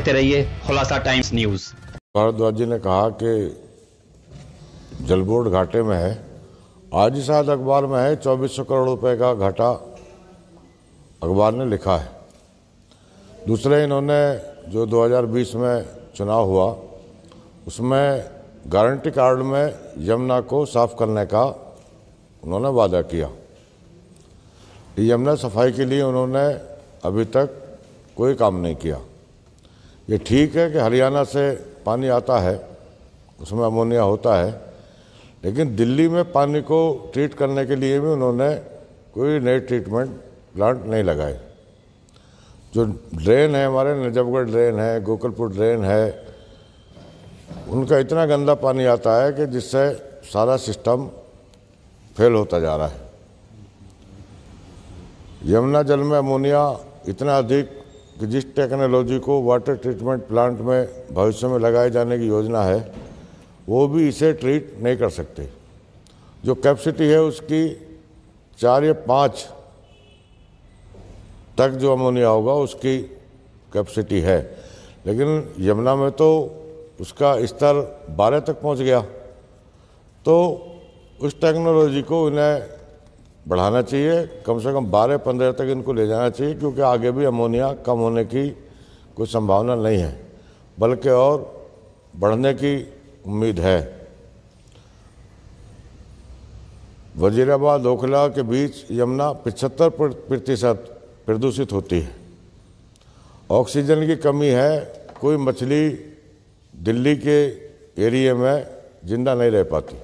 देखते रहिए खुलासा टाइम्स न्यूज। भारद्वाज जी ने कहा कि जल बोर्ड घाटे में है। आज ही शायद अखबार में है 2400 करोड़ रुपए का घाटा अखबार ने लिखा है। दूसरे इन्होंने जो 2020 में चुनाव हुआ उसमें गारंटी कार्ड में यमुना को साफ करने का उन्होंने वादा किया। यमुना सफाई के लिए उन्होंने अभी तक कोई काम नहीं किया। ये ठीक है कि हरियाणा से पानी आता है, उसमें अमोनिया होता है, लेकिन दिल्ली में पानी को ट्रीट करने के लिए भी उन्होंने कोई नए ट्रीटमेंट प्लांट नहीं लगाए। जो ड्रेन है, हमारे नजफगढ़ ड्रेन है, गोकुलपुर ड्रेन है, उनका इतना गंदा पानी आता है कि जिससे सारा सिस्टम फेल होता जा रहा है। यमुना जल में अमोनिया इतना अधिक कि जिस टेक्नोलॉजी को वाटर ट्रीटमेंट प्लांट में भविष्य में लगाए जाने की योजना है वो भी इसे ट्रीट नहीं कर सकते। जो कैपेसिटी है उसकी 4 या 5 तक जो अमोनिया होगा उसकी कैपेसिटी है, लेकिन यमुना में तो उसका स्तर 12 तक पहुंच गया। तो उस टेक्नोलॉजी को इन्हें बढ़ाना चाहिए, कम से कम 12-15 तक इनको ले जाना चाहिए, क्योंकि आगे भी अमोनिया कम होने की कोई संभावना नहीं है, बल्कि और बढ़ने की उम्मीद है। वजीराबाद ओखला के बीच यमुना 75% प्रदूषित होती है। ऑक्सीजन की कमी है, कोई मछली दिल्ली के एरिया में जिंदा नहीं रह पाती,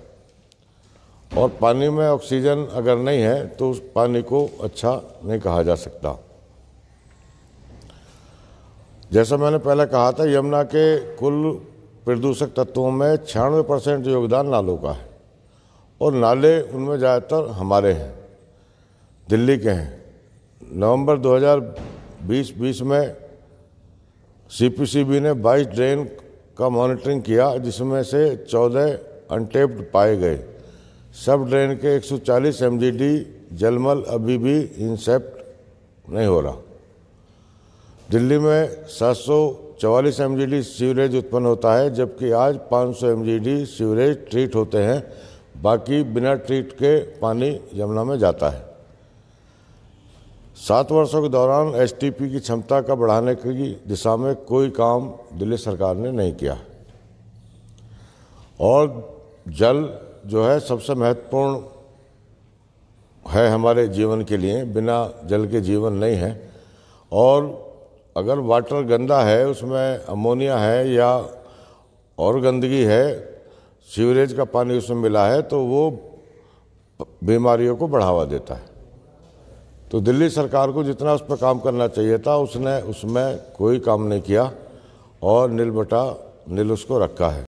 और पानी में ऑक्सीजन अगर नहीं है तो उस पानी को अच्छा नहीं कहा जा सकता। जैसा मैंने पहले कहा था, यमुना के कुल प्रदूषक तत्वों में 96% योगदान नालों का है, और नाले उनमें ज़्यादातर हमारे हैं, दिल्ली के हैं। नवंबर 2020 में सीपीसीबी ने 22 ड्रेन का मॉनिटरिंग किया, जिसमें से 14 अनटेप्ड पाए गए। सब ड्रेन के 140 MGD जलमल अभी भी इंसेप्ट नहीं हो रहा। दिल्ली में 744 MGD सीवरेज उत्पन्न होता है, जबकि आज 500 MGD सीवरेज ट्रीट होते हैं, बाकी बिना ट्रीट के पानी यमुना में जाता है। 7 वर्षों के दौरान STP की क्षमता का बढ़ाने की दिशा में कोई काम दिल्ली सरकार ने नहीं किया। और जल जो है सबसे महत्वपूर्ण है हमारे जीवन के लिए, बिना जल के जीवन नहीं है। और अगर वाटर गंदा है, उसमें अमोनिया है या और गंदगी है, सीवरेज का पानी उसमें मिला है, तो वो बीमारियों को बढ़ावा देता है। तो दिल्ली सरकार को जितना उस पर काम करना चाहिए था उसने उसमें कोई काम नहीं किया, और नील बटा नील उसको रखा है।